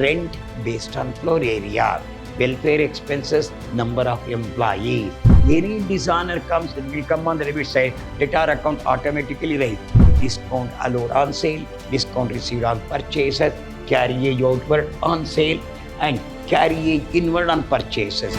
rent based on floor area, welfare expenses, number of employees. Any dishonor comes, it will come on the debit side, debtor account automatically raised. Discount allowed on sale, discount received on purchases, carriage outward on sale, and carriage inward on purchases.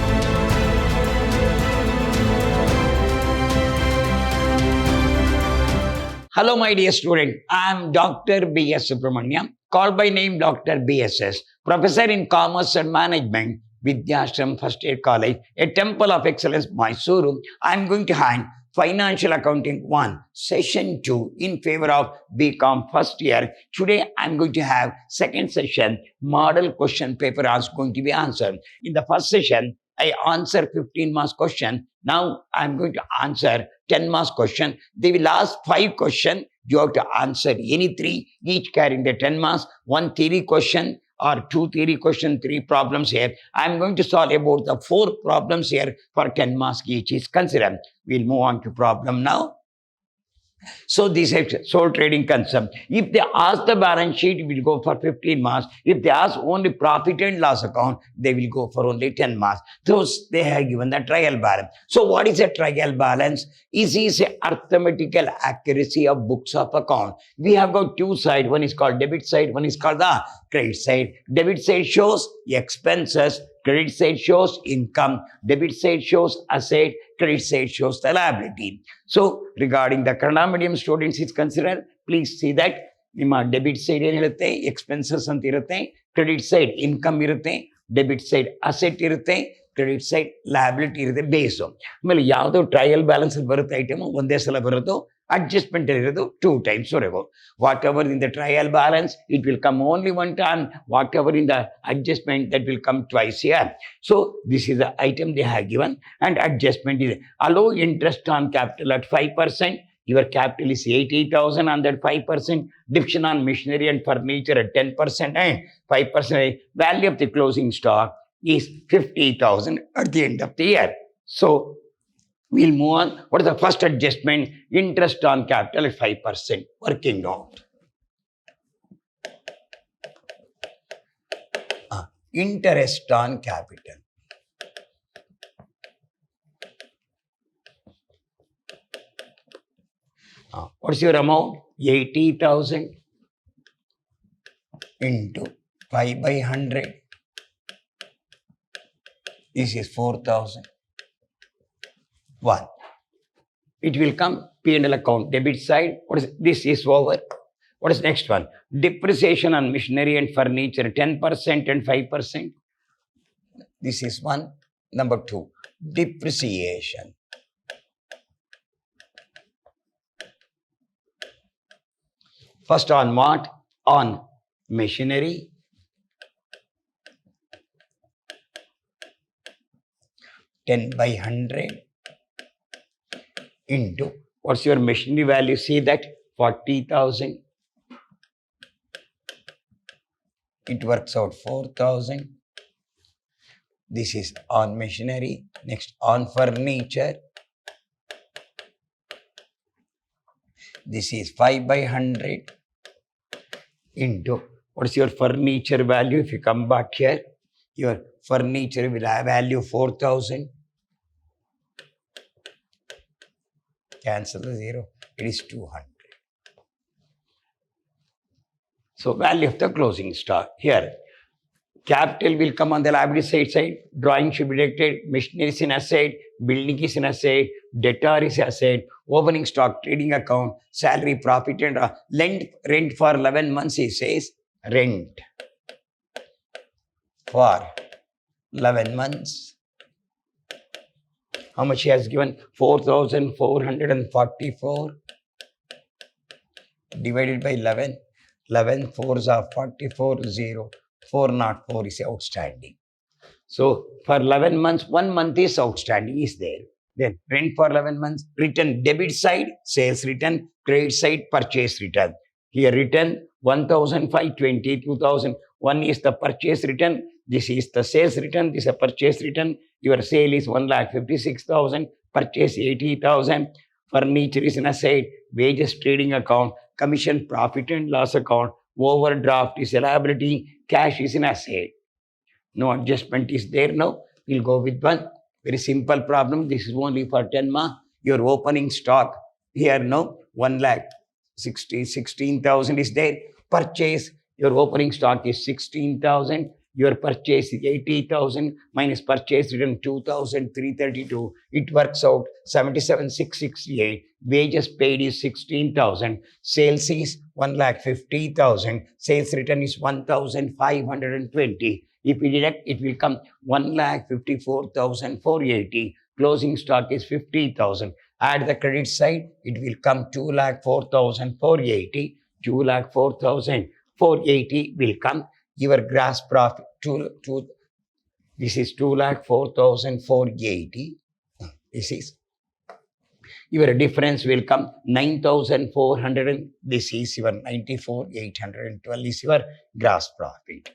Hello, my dear student. I am Dr. B.S. Subramaniam, called by name Dr. BSS, Professor in Commerce and Management, Vidyashram First Year College, a Temple of Excellence, Mysuru. I am going to hand Financial Accounting 1, Session 2 in favor of BCom first year. Today, I am going to have second session, model question paper is going to be answered. In the first session, I answered 15 marks question. Now, I am going to answer 10 marks question. They will ask 5 questions. You have to answer any 3, each carrying the 10 marks. 1 theory question or 2 theory question, 3 problems here. I am going to solve about the 4 problems here for 10 marks each is considered. We'll move on to problem now. So this is sole trading concept. If they ask the balance sheet, it will go for 15 marks. If they ask only profit and loss account, they will go for only 10 marks. Those they have given the trial balance. So what is a trial balance? It is a arithmetical accuracy of books of account. We have got 2 sides. One is called debit side, one is called the credit side. Debit side shows expenses, credit side shows income, debit side shows asset, credit side shows the liability. So regarding the Kannada medium students is considered, please see that ನಿಮ್ಮ debit side ಏನಿರುತ್ತೆ expenses ಅಂತ ಇರುತ್ತೆ, credit side income ಇರುತ್ತೆ, debit side asset ಇರುತ್ತೆ, credit side liability ಇರುತ್ತೆ ಬೇಸು. ಆಮೇಲೆ ಯಾವುದೋ trial balance ಬರುತ್ತೆ ಐಟಮ್ ಒಂದೇ ಸಲ ಬರೋದು, adjustment ಇರೋದು 2 times ವರೆಗೂ. Whatever in the trial balance, it will come only 1 time. Whatever in the adjustment, that will come twice here. So this is the item they have given, and adjustment is allow interest on capital at 5%. Your capital is 80,000 on that 5%. Division on machinery and furniture at 10% and 5%. Value of the closing stock is 50,000 at the end of the year. So we'll move on. What is the first adjustment? Interest on capital at 5%. Working out. Interest on capital. What's your amount? 80,000 into 5 by 100. This is 4,000. 1. It will come P&L account, debit side. What is this is over. What is next one? Depreciation on machinery and furniture, 10% and 5%. This is 1. Number 2, depreciation. First on what? On machinery. 10 by 100 into, what's your machinery value? See that 40,000. It works out 4,000. This is on machinery. Next on furniture. This is 5 by 100 into, what's your furniture value? If you come back here, your furniture will have value 4,000. Cancel the 0. It is 200. So value of the closing stock. Here, capital will come on the liability side. Drawing should be deducted. Machinery is in asset. Building is in asset. Debtor is asset. Opening stock, trading account, salary, profit and rent for 11 months, he says. Rent for 11 months. How much he has given? 4,444 divided by 11. 11 4s are 44, 0. 404 is outstanding. So for 11 months, 1 month is outstanding is there. Then rent for 11 months, return debit side, sales return, credit side, purchase return. Here return 1,520, 2,000. One is the purchase return. This is the sales return. This is a purchase return. Your sale is 1,56,000. Purchase 80,000. Furniture is in asset. Wages trading account. Commission profit and loss account. Overdraft is a liability. Cash is an asset. No adjustment is there now. We'll go with one. Very simple problem. This is only for 10 marks. Your opening stock here now 1,16,000 is there. Purchase, your opening stock is 16,000. Your purchase is 80,000 minus purchase return 2,332. It works out 77,668. Wages paid is 16,000. Sales is 1,50,000. Sales return is 1,520. If we deduct, it will come 1,54,480. Closing stock is 50,000. Add the credit side, it will come 2,04,480. 2,04,480 will come. Your gross profit, this is 2,04,480. This is your difference will come 9,400. This is your 94,812 is your gross profit.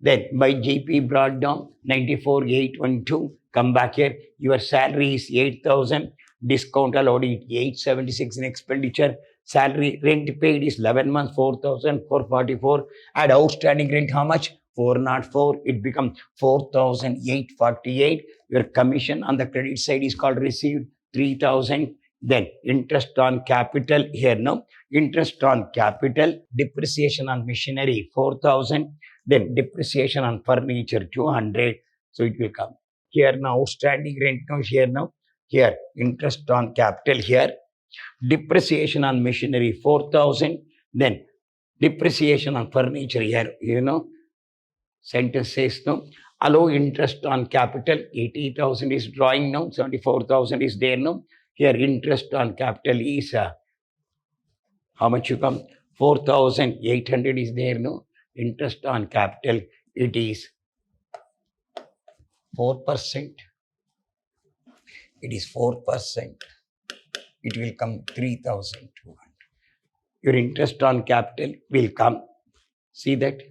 Then by GP brought down 94,812. Come back here. Your salary is 8,000. Discount allowed is 876 in expenditure. Salary rent paid is 11 months 4,444. Add outstanding rent how much? 404. It becomes 4,848. Your commission on the credit side is called received 3,000. Then interest on capital here now. Interest on capital. Depreciation on machinery 4,000. Then depreciation on furniture 200. So it will come here now. Outstanding rent now here now. Here interest on capital here. Depreciation on machinery 4,000. Then depreciation on furniture here. Sentence says no. Allow interest on capital 80,000 is drawing now. 74,000 is there now. Here interest on capital is how much you come? 4,800 is there now. Interest on capital, it is 4%. It is 4%. It will come 3,200. Your interest on capital will come. See that?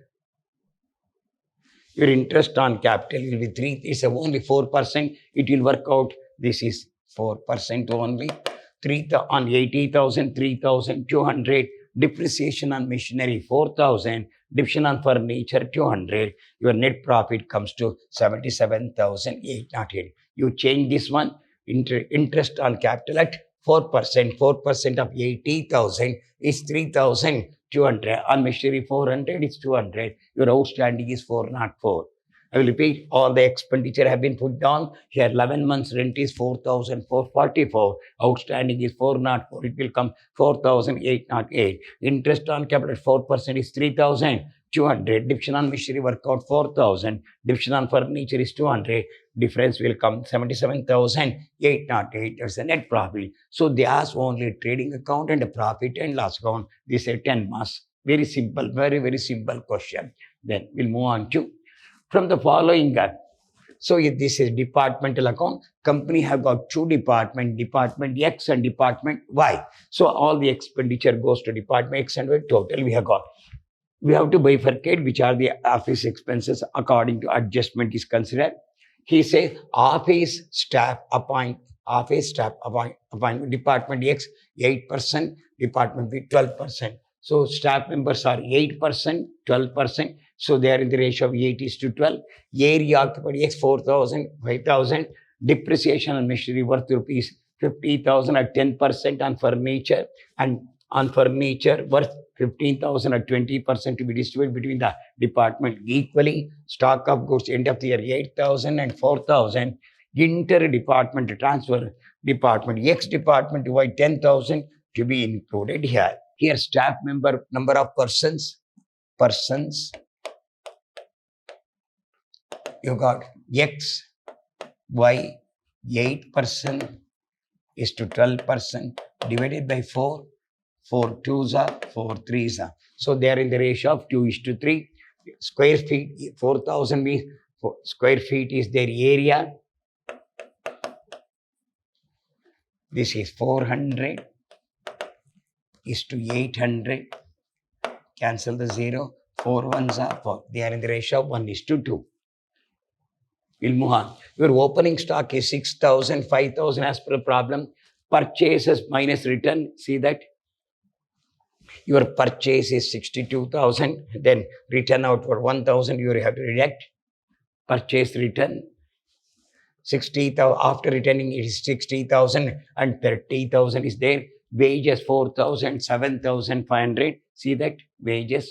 Your interest on capital will be 3. It's only 4%. It will work out. This is 4% only. 3 on 80,000, 3,200. Depreciation on machinery 4,000. Depreciation on furniture 200. Your net profit comes to 77,808. You change this one. Interest on capital at 4%. 4% of 80,000 is 3,200. On machinery 400 is 200. Your outstanding is 404. I will repeat, all the expenditure have been put down. Here 11 months rent is 4,444. Outstanding is 404. It will come 4,808. Interest on capital at 4% is 3,200. Division on machinery work out 4,000. Division on furniture is 200. Difference will come 77,808. That's the net profit. So they ask only trading account and a profit and loss account. This is 10 marks. Very simple, very, very simple question. Then we'll move on to from the following. So if this is departmental account, company have got two department X and department Y. So all the expenditure goes to department X and Y. Total we have got. We have to bifurcate which are the office expenses according to adjustment is considered. He says office staff appointment, department X 8%, department B 12%. So staff members are 8%, 12%. So they are in the ratio of 8:12. Area occupied X 4,000, 5,000. Depreciation on machinery worth rupees 50,000 at 10% on furniture, and on furniture worth 15,000 at 20% to be distributed between the department equally. Stock of goods end of the year 8,000 and 4,000. Inter-department transfer, department X department to Y 10,000 to be included here. Here staff member number of persons. You got X, Y, 8% is to 12% divided by 4. 4 2s are 4 3s are. So they are in the ratio of 2:3. Square feet, 4,000 means square feet is their area. This is 400 is to 800. Cancel the 0. 4 1s are 4. They are in the ratio of 1:2. We'll move on. Your opening stock is 6,000, 5,000 as per the problem. Purchases minus return. See that? Your purchase is 62,000, then return out for 1,000, you have to deduct. Purchase return 60,000, after returning it is 60,000 and 30,000 is there. Wages 4,000, 7,500. See that wages.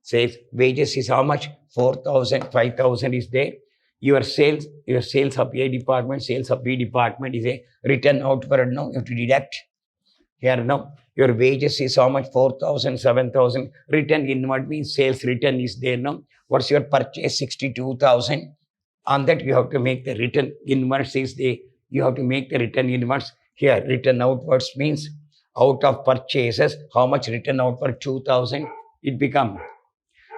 Sales wages is how much? 4,000, 5,000 is there. Your sales of A department, sales of B department is a return out for now. You have to deduct. Here now, your wages is how much? 4,000, 7,000. Return inward means sales return is there now. What's your purchase? 62,000. On that, you have to make the return inwards is the, you have to make the return inwards. Here, return outwards means out of purchases, how much return outward? 2,000. It become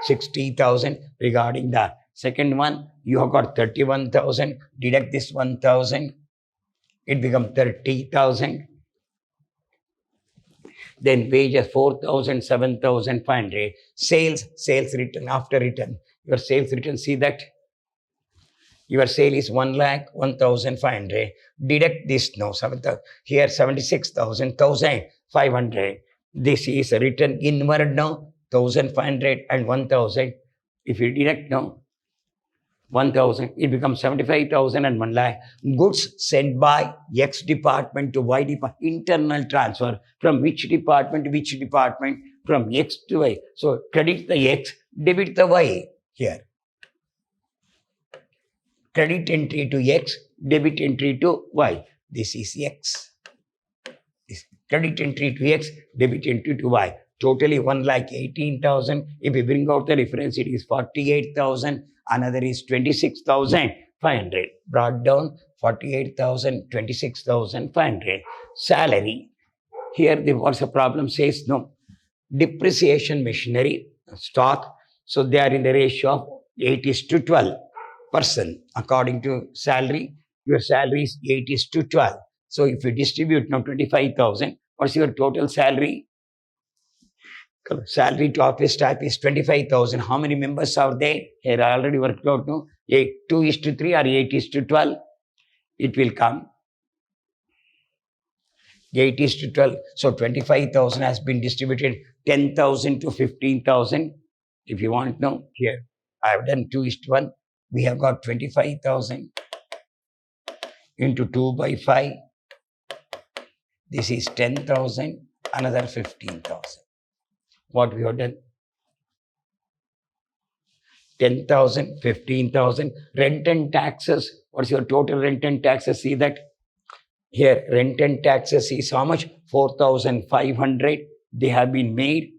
60,000. Regarding the second one, you have got 31,000. Deduct this 1,000. It becomes 30,000. Then wages 4,000, 7,500. Sales return after return. Your sales return, see that your sale is 1,01,500. Deduct this now, 7,000. Here 76,000, 1,500. This is return inward now, 1,500 and 1,000. If you deduct now 1,000, it becomes 75,000 and 1 lakh. Goods sent by X department to Y department. Internal transfer from which department to which department? From X to Y. So credit the X, debit the Y here. Credit entry to X, debit entry to Y. This is X. This credit entry to X, debit entry to Y. Totally 1,18,000. If we bring out the difference, it is 48,000. Another is 26,500. Brought down 48,000, 26,500. Salary. Here, what's the problem? Says no. Depreciation machinery, stock. So they are in the ratio of 8:12. According to salary, your salary is 8:12. So if you distribute now 25,000, what's your total salary? Salary to office staff is 25,000. How many members are there? Here I already worked out, no? 2:3 or 8:12. It will come 8:12. So 25,000 has been distributed 10,000 to 15,000. If you want to know, here I have done 2:1. We have got 25,000 into 2 by 5. This is 10,000, another 15,000. What we have done? 10,000, 15,000. Rent and taxes. What's your total rent and taxes? See that? Here, rent and taxes is how much? 4,500. They have been made.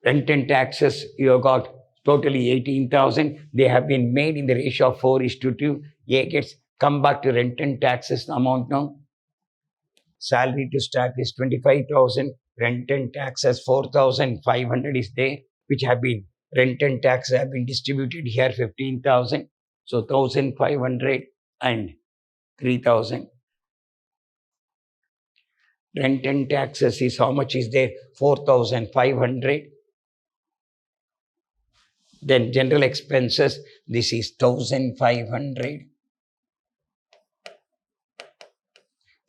Rent and taxes, you have got totally 18,000. They have been made in the ratio of 4:2. A gets come back to rent and taxes amount now. Salary to staff is 25,000. Rent and taxes 4,500 is there, which have been rent and taxes have been distributed here 15,000. So 1,500 and 3,000. Rent and taxes is how much is there? 4,500. Then general expenses, this is 1,500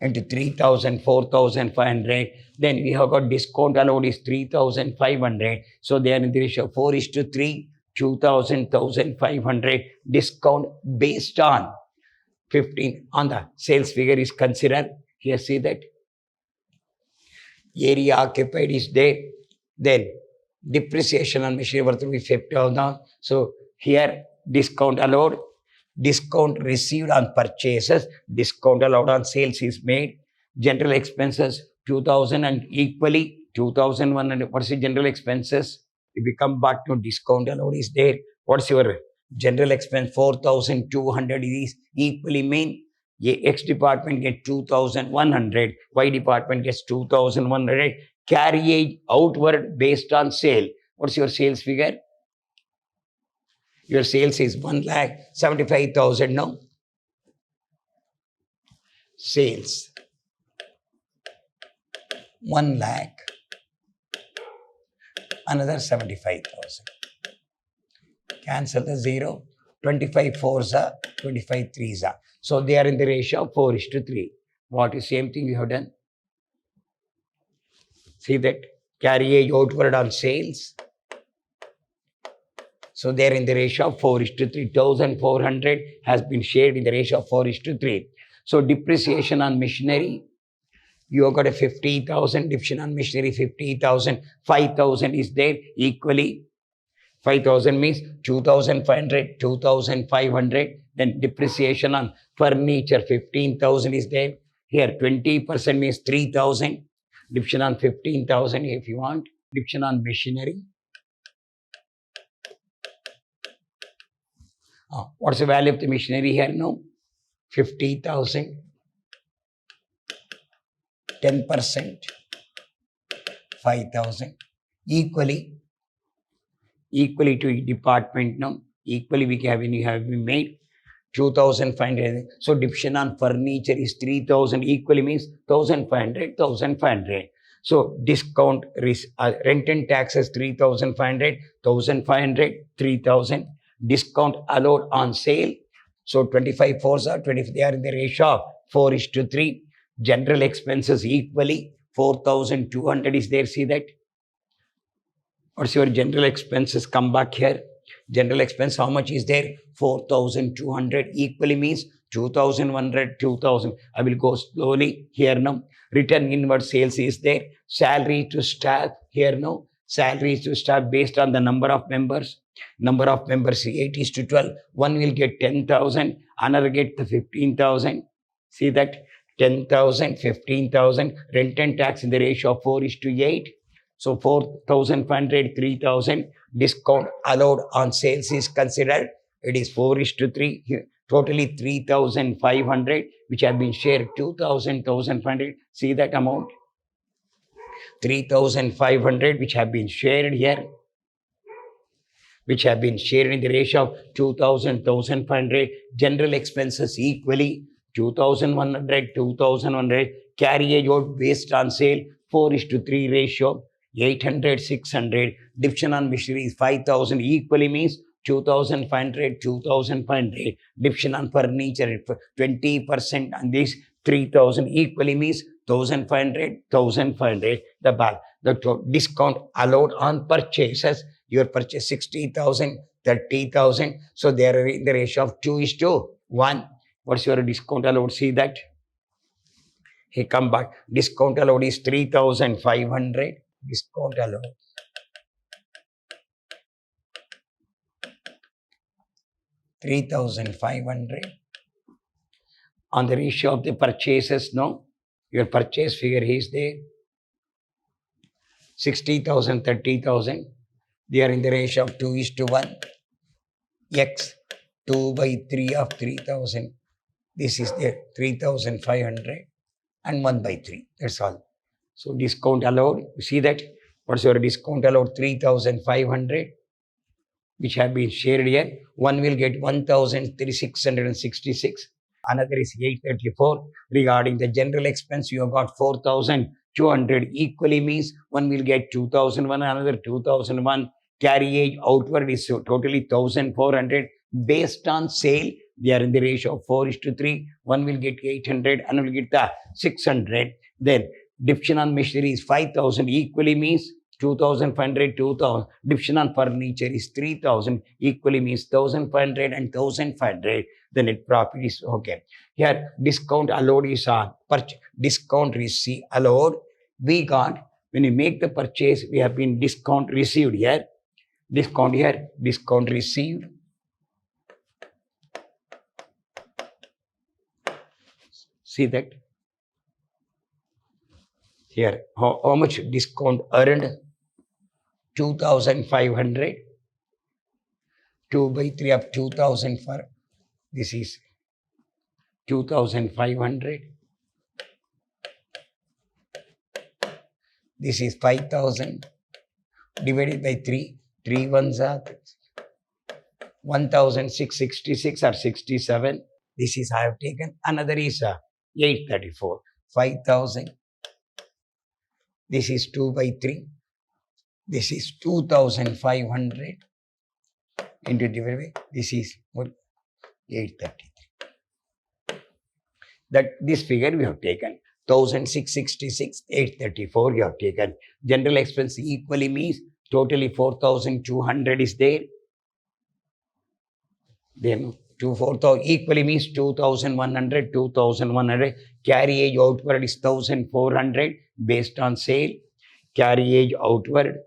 into 3,000, 4,500. Then we have got discount allowed is 3,500. So they are in the ratio 4:3, 2,000, 1,500. Discount based on 15 on the sales figure is considered. Here see that area occupied is there. Then depreciation on machinery worth will be 50,000. So here discount allowed, discount received on purchases, discount allowed on sales is made. General expenses 2,000 and equally 2,100. What's the general expenses? If we come back to discount allowed is there. What's your general expense? 4,200 is equally mean. X department gets 2,100. Y department gets 2,100. Carriage outward based on sale. What's your sales figure? Your sales is 1,75,000 now. Sales 1 lakh, another 75,000. Cancel the 0. 25 4s are 25 3s are. So they are in the ratio of 4:3. What is same thing we have done? See that carriage outward on sales. So they are in the ratio of 4:3. 1,400 has been shared in the ratio of 4:3. So depreciation on machinery, you have got a 50,000, depreciation on machinery 50,000, 5,000 is there equally. 5,000 means 2,500, 2,500. Then depreciation on furniture 15,000 is there. Here 20% means 3,000. Depreciation on 15,000 if you want. Depreciation on machinery. What's the value of the machinery here now? 50,000. 10%. 5,000. Equally to department now. Equally we have been made 2,500. So depreciation on furniture is 3,000. Equally means 1,500, 1,500. So discount rent and taxes 3,500, 1,500, 3,000. Discount allowed on sale. So 25 fours are 20. They are in the ratio of 4:3. General expenses equally 4,200 is there. See that? What's your general expenses? Come back here. General expense, how much is there? 4,200 equally means 2,100, 2,000. I will go slowly here now. Return inward sales is there. Salary to staff here now. Salary to staff based on the number of members. Number of members 8:12. One will get 10,000. Another get the 15,000. See that? 10,000, 15,000. Rent and tax in the ratio of 4:8. So 4,500, 3,000. Discount allowed on sales is considered. It is 4:3. Totally 3,500, which have been shared 2,000, 1,500. See that amount? 3,500, which have been shared here. Which have been shared in the ratio of 2,000, 1,500. General expenses equally 2,100, 2,100. Carriage out based on sale 4:3 ratio. 800, 600. Division on machinery is 5,000 equally means 2,500, 2,500. Division on furniture 20% on this 3,000 equally means 1,500, 1,500. The discount allowed on purchases. Your purchase 60,000, 30,000. So they are in the ratio of 2:1. What's your discount allowed? See that? He come back. Discount allowed is 3,500. Discount allowed. $3,500 on the ratio of the purchases. No, your purchase figure is there. 60,000, 30,000. They are in the ratio of 2:1. X 2/3 of 3,000. This is there 3,500 and 1/3. That's all. So discount allowed. You see that? What's your discount allowed? 3,500, which have been shared here. One will get 1,666. Another is 834. Regarding the general expense, you have got 4,200. Equally means one will get 2,001, another 2,001. Carriage outward is totally 1,400. Based on sale, they are in the ratio of 4:3. One will get 800, another will get the 600. Then division on machinery is 5,000. Equally means 2,500, 2,000. Division on furniture is 3,000. Equally means 1,500 and 1,500. The net profit is okay. Here, discount allowed is on purchase. Discount receipt allowed. We got, when we make the purchase, we have been discount received here. Discount here, discount received. See that? Here, how much discount earned? 2,500. 2/3 of 2,000 for this is 2,500. This is 5,000 divided by 3. 3 ones are 1,666 or 67. This is I have taken. Another is 834. 5,000. This is 2/3. This is 2,500 into divided by this is 833. That this figure we have taken. 1,666, 834 you have taken. General expense equally means totally 4,200 is there. Then 4,000 equally means 2,100, 2,100. Carriage outward is 1,400 based on sale. Carriage outward,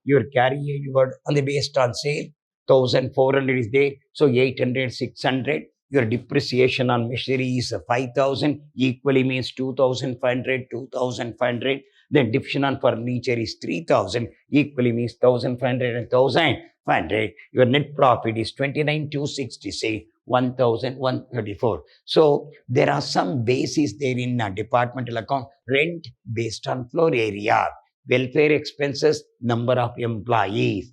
your carriage outward on the based on sale, 1,400 is there. So 800, 600. Your depreciation on machinery is 5,000, equally means 2,500, 2,500. Then depreciation on furniture is 3,000, equally means 1,500 and 1,500. Your net profit is 29,266, 1,134. So there are some bases there in a departmental account. Rent based on floor area, welfare expenses, number of employees,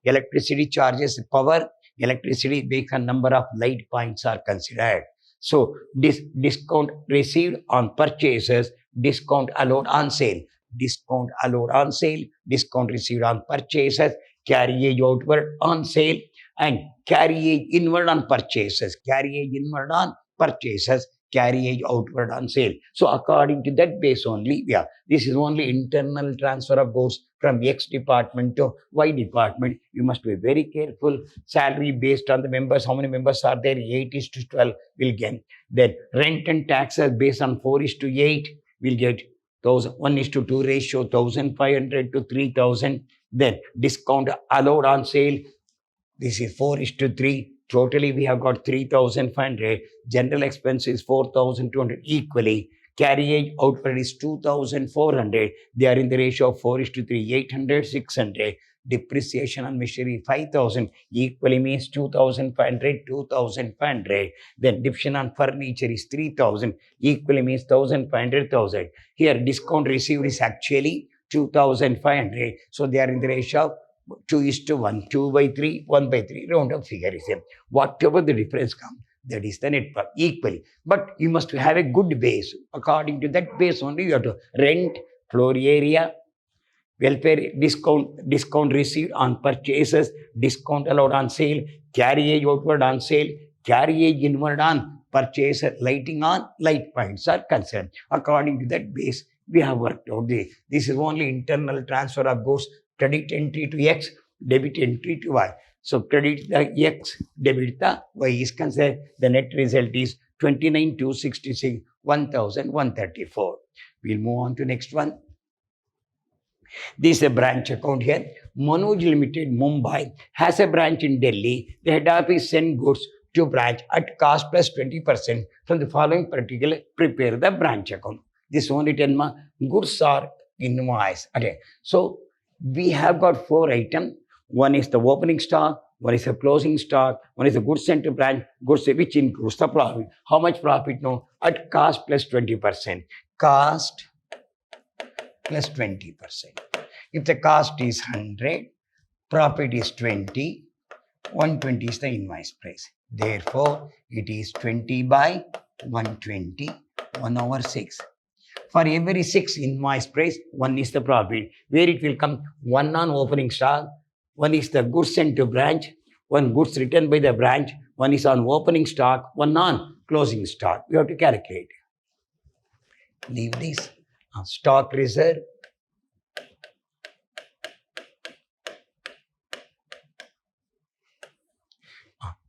electricity charges, power, electricity based on number of light points are considered. So discount received on purchases, discount allowed on sale, discount allowed on sale, discount received on purchases, carriage outward on sale, and carriage inward on purchases, carriage inward on purchases, carriage outward on sale. So according to that base only, yeah, this is only internal transfer of goods from X department to Y department. You must be very careful. Salary based on the members, how many members are there? 8:12 will get. Then rent and taxes based on 4:8 will get 1:2 ratio, 1,500 to 3,000. Then discount allowed on sale, this is 4:3. Totally, we have got 3,500. General expense is 4,200 equally. Carriage outward is 2,400. They are in the ratio of 4:3, 800, 600. Depreciation on machinery 5,000 equally means 2,500, 2,500. Then depreciation on furniture is 3,000 equally means 1,500, 1,000. Here discount received is actually 2,500. So they are in the ratio of 2:1, 2/3, 1/3, round of figure is same. Whatever the difference comes, that is the net profit equally. But you must have a good base. According to that base only, you have to rent, floor area, welfare, discount received on purchases, discount allowed on sale, carriage outward on sale, carriage inward on purchase, lighting on light points are concerned. According to that base, we have worked out this is only internal transfer of goods. Credit entry to X, debit entry to Y. So credit the X, debit the Y is considered. The net result is 29,266, 1,134. We'll move on to next one. This is a branch account here. Manoj Limited, Mumbai, has a branch in Delhi. The head office send goods to branch at cost plus 20% from the following particular. Prepare the branch account. This only 10 goods are invoice. Okay. So we have got 4 items. One is the opening stock, one is the closing stock, one is the goods sent to branch, goods which includes the profit. How much profit? No, at cost plus 20%. Cost plus 20%. If the cost is 100, profit is 20, 120 is the invoice price. Therefore, it is 20 by 120, 1/6. For every 6 invoice price, 1 is the profit. Where it will come? 1 on opening stock, 1 is the goods sent to branch, 1 goods returned by the branch, 1 is on opening stock, 1 on closing stock. We have to calculate. Leave this. Stock reserve.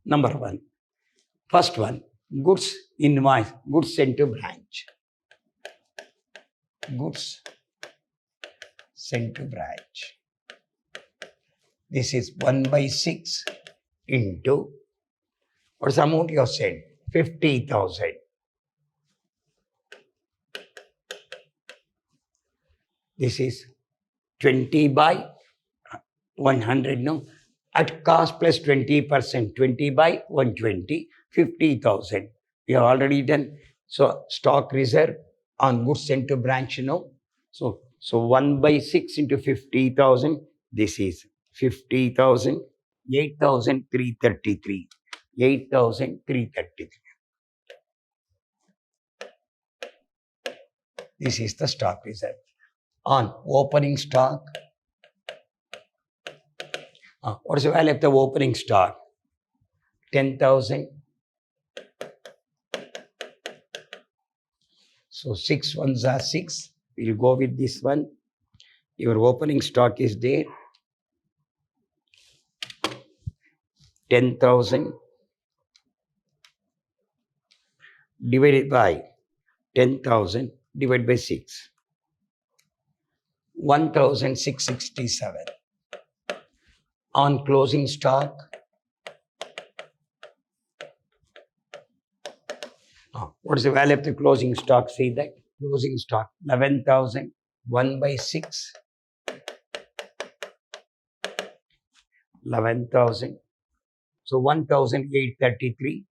Number 1. First one, goods invoice, goods sent to branch. Goods sent to branch. This is 1/6 into, what's the amount you have sent? 50,000. This is 20 by 100, no? At cost plus 20%, 20 by 120, 50,000. We have already done. So stock reserve on goods sent to branch, no? So 1/6 into 50,000. This is 50,000, 8,333. 8,333. This is the stock reserve. On opening stock, what is the value of the opening stock? 10,000. So 6 ones are 6. We'll go with this one. Your opening stock is there. 10,000 divided by 10,000 divided by 6. 1,667. On closing stock, what is the value of the closing stock? See that closing stock 11,000, 1 by 6, 11,000. So 1,833.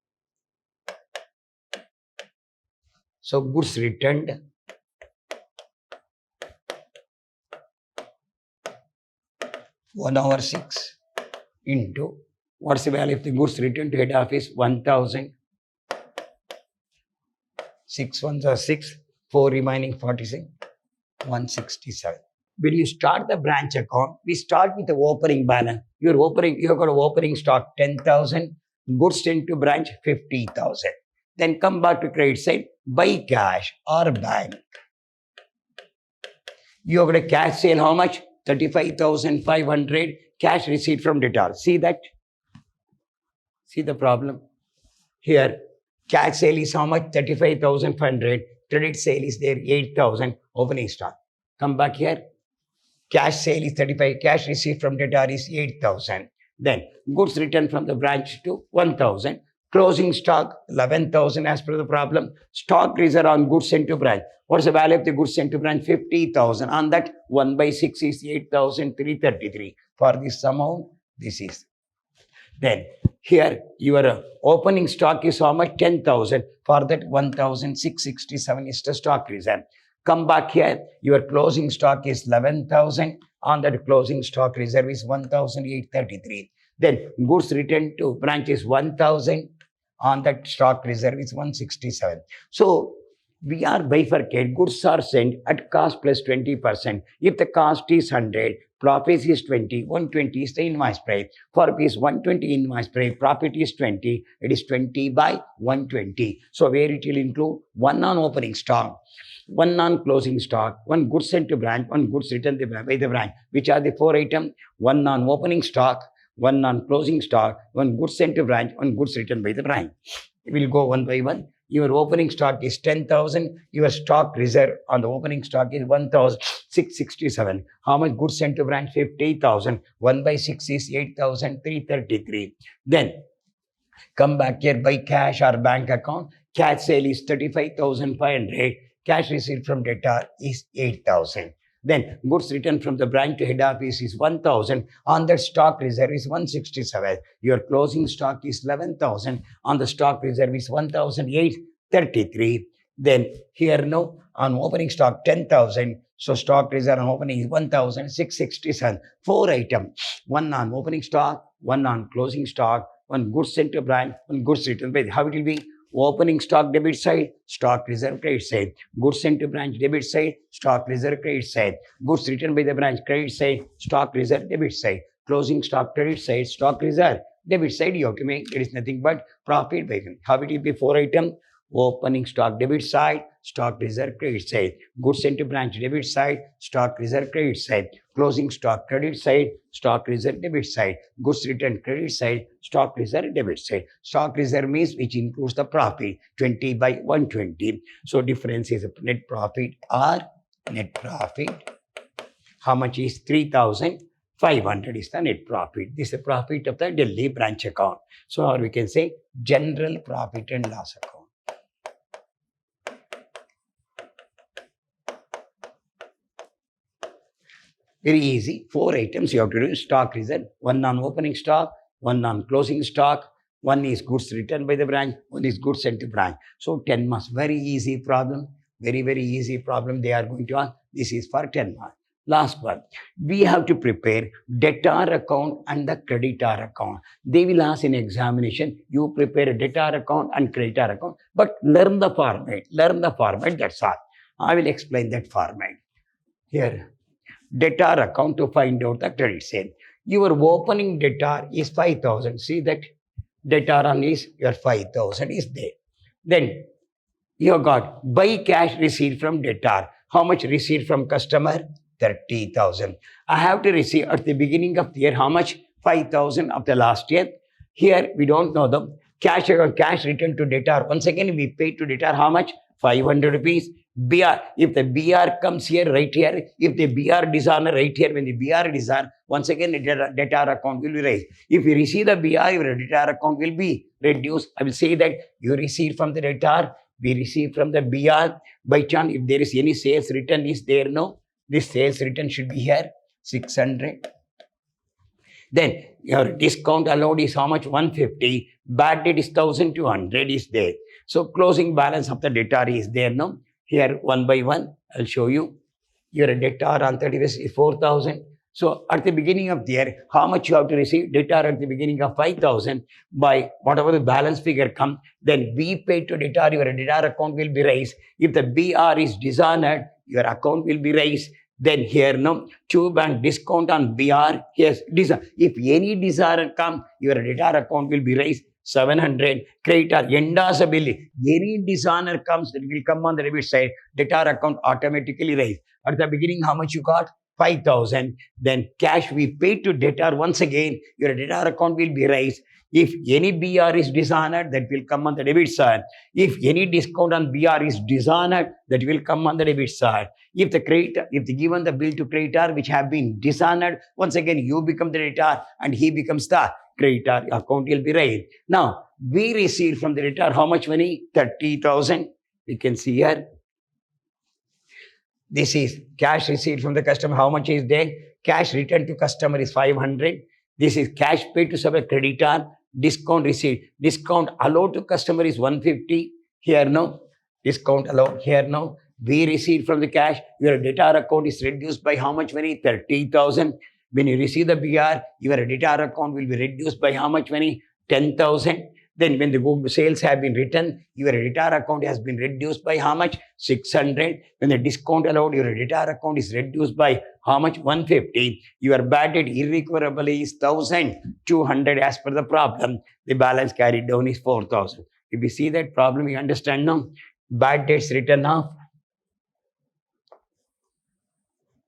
So goods returned 1/6 into what's the value of the goods returned to head office? 1,000. 6 ones are 6, 4 remaining 46, 167. When you start the branch account, we start with the opening balance. You've got an opening stock 10,000, goods sent to branch 50,000. Then come back to credit side, buy cash or bank. You have got a cash sale, how much? 35,500. Cash receipt from debtor. See that? See the problem? Here, cash sale is how much? 35,500. Credit sale is there, 8,000. Opening stock. Come back here. Cash sale is 35. Cash receipt from debtor is 8,000. Then goods returned from the branch to 1,000. Closing stock 11,000 as per the problem. Stock reserve on goods sent to branch. What's the value of the goods sent to branch? 50,000. On that 1/6 is 8,333. For this amount, this is. Then here your opening stock is how much? 10,000. For that 1,667 is the stock reserve. Come back here. Your closing stock is 11,000. On that closing stock reserve is 1,833. Then goods returned to branch is 1,000. On that stock reserve is 167. So we are bifurcate. Goods are sent at cost plus 20%. If the cost is 100, profit is 20, 120 is the invoice price. For rupees 120 invoice price, profit is 20. It is 20 by 120. So where it will include 1 on opening stock, 1 on closing stock, 1 goods sent to branch, 1 goods returned by the branch. Which are the 4 items? 1 on opening stock, 1 on closing stock, 1 goods sent to branch, 1 goods returned by the branch. We'll go one by one. Your opening stock is 10,000. Your stock reserve on the opening stock is 1,667. How much goods sent to branch? 50,000. 1/6 is 8,333. Then come back here by cash or bank account. Cash sale is 35,500. Cash receipt from debtor is 8,000. Then goods returned from the branch to head office is 1,000. On that stock reserve is 167. Your closing stock is 11,000. On the stock reserve is 1,833. Then here now on opening stock 10,000. So stock reserve on opening is 1,667. 4 items. 1 on opening stock, 1 on closing stock, 1 goods sent to branch, 1 goods returned by. How it will be? Opening stock debit side, stock reserve credit side. Goods sent to branch debit side, stock reserve credit side. Goods returned by the branch credit side, stock reserve debit side. Closing stock credit side, stock reserve debit side. You have to make, it is nothing but profit by. How it will be? 4 items. Opening stock debit side, stock reserve credit side. Goods sent to branch debit side, stock reserve credit side. Closing stock credit side, stock reserve debit side. Goods returned credit side, stock reserve debit side. Stock reserve means which includes the profit 20 by 120. So difference is net profit or net profit. How much is 3,500 is the net profit. This is the profit of the Delhi branch account. So or we can say general profit and loss account. Very easy. 4 items you have to do. Stock reserve. 1 on opening stock, 1 on closing stock, 1 is goods returned by the branch, 1 is goods sent to branch. So 10 marks. Very easy problem. Very, very easy problem they are going to ask. This is for 10 marks. Last one. We have to prepare debtor account and the creditor account. They will ask in examination, you prepare a debtor account and creditor account, but learn the format. Learn the format, that's all. I will explain that format. Here. Debtor account to find out the credit sale. Your opening debtor is 5,000. See that debtor on is your 5,000 is there. Then You got by cash received from debtor. How much received from customer? 30,000. I have to receive at the beginning of the year how much? 5,000 of the last year. Here we don't know the cash account, cash returned to debtor. Once again, we pay to debtor how much? 500 rupees. BR, if the BR comes here, right here, if the BR dishonor right here, when the BR dishonor, once again, the debtor account will be raised. If you receive the BR, your debtor account will be reduced. I will say that you receive from the debtor, we receive from the BR. By chance, if there is any sales return is there, no? This sales return should be here, 600. Then your discount allowed is how much? 150. Bad debt is 1,200 is there. So closing balance of the debtor is there, no? Here one by one, I'll show you. Your debtor on 31st is 4,000. So at the beginning of the year, how much you have to receive? Debtor at the beginning of 5,000. By whatever the balance figure comes, then we pay to debtor, your debtor account will be raised. If the BR is dishonored, your account will be raised. Then here, no, tube and discount on BR. Yes, if any dishonor come, your debtor account will be raised. 700. Creditor, endorse bill. Any dishonor comes, it will come on the debit side. Debtor account automatically raised. At the beginning, how much you got? 5,000. Then cash we paid to debtor. Once again, your debtor account will be raised. If any BR is dishonored, that will come on the debit side. If any discount on BR is dishonored, that will come on the debit side. If the creditor, if they given the bill to creditor which have been dishonored, once again you become the debtor and he becomes the creditor. Account will be raised. Now we received from the debtor how much money? 30,000. You can see here. This is cash received from the customer. How much is there? Cash returned to customer is 500. This is cash paid to sub creditor. Discount received. Discount allowed to customer is 150. Here no. Discount allowed. Here no. We received from the cash. Your debtor account is reduced by how much money? 30,000. When you receive the BR, your debtor account will be reduced by how much money? 10,000. Then when the good sales have been written, your debtor account has been reduced by how much? 600. When the discount allowed, your debtor account is reduced by how much? 150. Your bad debt irrecoverably is 1,200 as per the problem. The balance carried down is 4,000. If you see that problem, you understand now. Bad debts written off.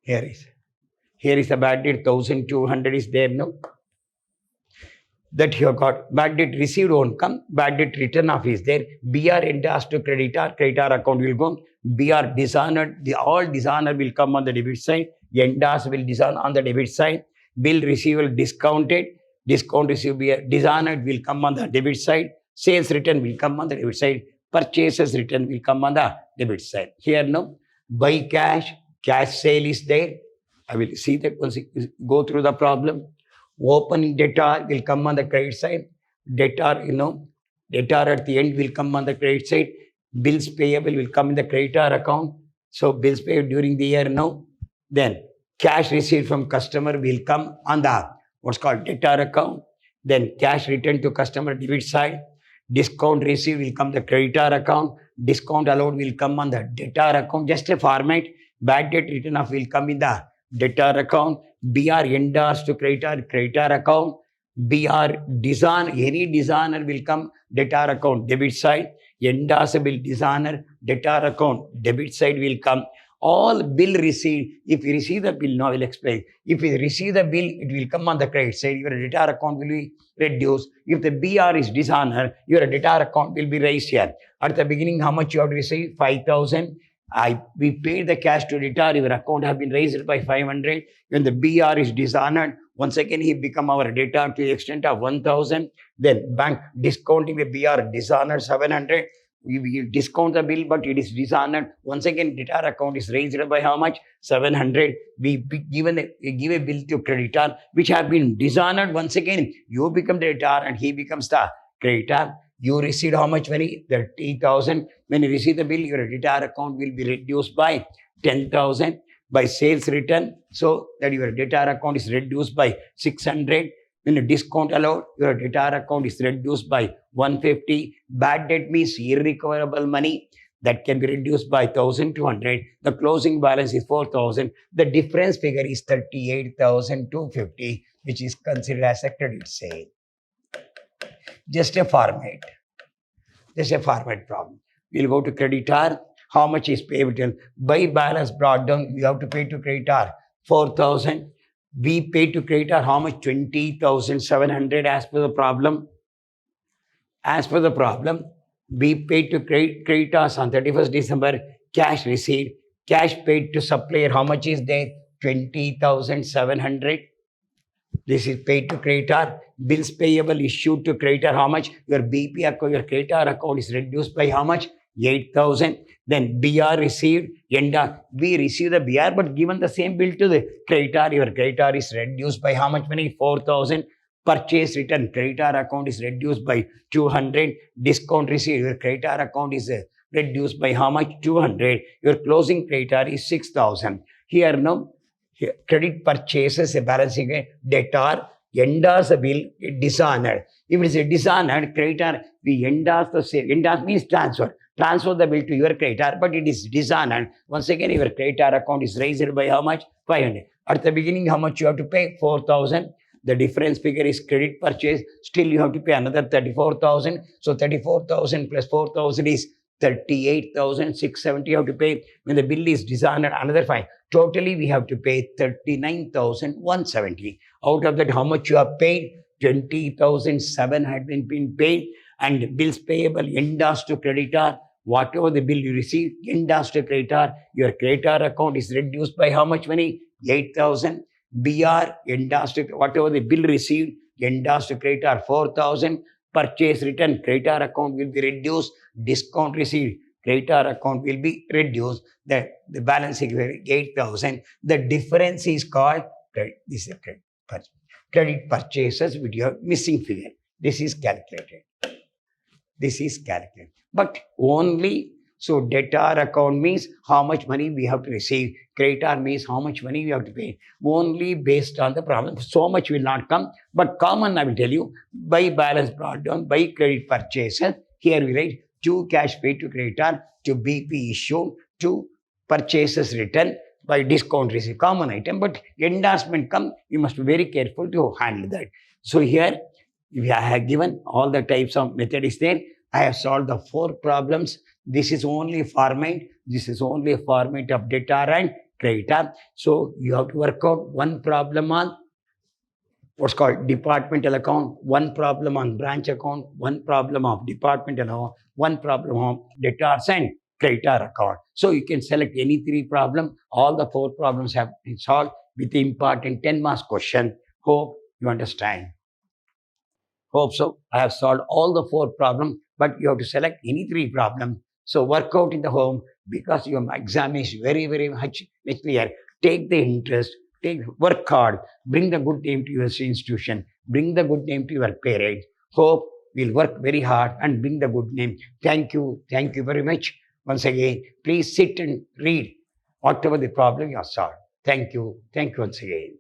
Here is the bad debt, 1,200 is there now. That you have got. Bad debt received won't come. Bad debt written off is there. BR endorsed to creditor. Creditor account will go. BR dishonored. All dishonor will come on the debit side. Endorsed will dishonor on the debit side. Bill receivable discounted. Discount received dishonored will come on the debit side. Sales return will come on the debit side. Purchases return will come on the debit side. Here no. Buy cash. Cash sale is there. I will see that once you go through the problem. Opening debtor will come on the credit side. Debtor, debtor at the end will come on the credit side. Bills payable will come in the creditor account. So bills paid during the year now. Then cash received from customer will come on the what's called debtor account. Then cash returned to customer debit side. Discount received will come the creditor account. Discount allowed will come on the debtor account. Just a format. Bad debt written off will come in the debtor account. BR endorsed to creditor account. BR dishonor, any dishonor will come debtor account, debit side. Endorsable dishonor, debtor account, debit side will come. All bill received, if you receive the bill, now I will explain. If you receive the bill, it will come on the credit side. Your debtor account will be reduced. If the BR is dishonor, your debtor account will be raised here. At the beginning, how much you have to receive? 5,000. We paid the cash to debtor, your account have been raised by 500. When the BR is dishonored, once again he become our debtor to the extent of 1,000. Then bank discounting the BR dishonored 700. We discount the bill, but it is dishonored. Once again, debtor account is raised by how much? 700. We give a bill to creditor which have been dishonored. Once again, you become the debtor and he becomes the creditor. You received how much money? 30,000. When you receive the bill, your debtor account will be reduced by 10,000 by sales return. So that your debtor account is reduced by 600. When a discount allowed, your debtor account is reduced by 150. Bad debt means irrecoverable money that can be reduced by 1,200. The closing balance is 4,000. The difference figure is 38,250, which is considered as a credit sale. Just a format problem. we'll go to creditor. How much is payable? By balance brought down, we have to pay to creditor 4,000. We pay to creditor how much? 20,700 as per the problem. As per the problem, we paid to creditors on 31st December, cash received, cash paid to supplier. How much is there? 20,700. This is paid to creditor. Bills payable issued to creditor. How much? Your BP account, your creditor account is reduced by how much? 8,000. Then BR received. We receive the BR, but given the same bill to the creditor, your creditor is reduced by how much money? 4,000. Purchase return, creditor account is reduced by 200. Discount received, your creditor account is reduced by how much? 200. Your closing creditor is 6,000. Here now, credit purchases a balancing debtor, endorse a bill, dishonored. If it is a dishonored creditor, we endorse the same. Endorse means transfer. Transfer the bill to your creditor, but it is dishonored. Once again, your creditor account is raised by how much? 500. At the beginning, how much you have to pay? 4,000. The difference figure is credit purchase. Still, you have to pay another 34,000. So 34,000 plus 4,000 is 38,670 you have to pay. When the bill is dishonored, another fine. Totally, we have to pay 39,170. Out of that, how much you have paid? 20,700 had been paid. And bills payable, endorsed to creditor. Whatever the bill you receive, endorsed to creditor. Your creditor account is reduced by how much money? 8,000. BR, endorsed to whatever the bill received, endorsed to creditor 4,000. Purchase return, creditor account will be reduced. Discount received, creditor account will be reduced. The balance is 8,000. The difference is called credit. This is a credit purchases with your missing figure. This is calculated. This is calculated. But only, so debtor account means how much money we have to receive. Creditor means how much money we have to pay. Only based on the problem. So much will not come. But common, I will tell you, by balance brought down, by credit purchases. Here we write 2 cash paid to creditor, to BP issued, 2 purchases written, by discount receipt. Common item. But endorsement come, you must be very careful to handle that. So here, I have given all the types of method is there. I have solved the 4 problems. This is only format. This is only a format of debtor and creditor. So you have to work out one problem on what's called departmental account, one problem on branch account, one problem of departmental account, one problem of debtors and creditor account. So you can select any 3 problems. All the 4 problems have been solved with the important 10 marks question. Hope you understand. Hope so. I have solved all the 4 problems, but you have to select any 3 problems. So work out in the home because your exam is very, very much clear. Take the interest, work hard, bring the good name to your institution, bring the good name to your parents. Hope will work very hard and bring the good name. Thank you very much. Once again, please sit and read whatever the problem you have solved. Thank you once again.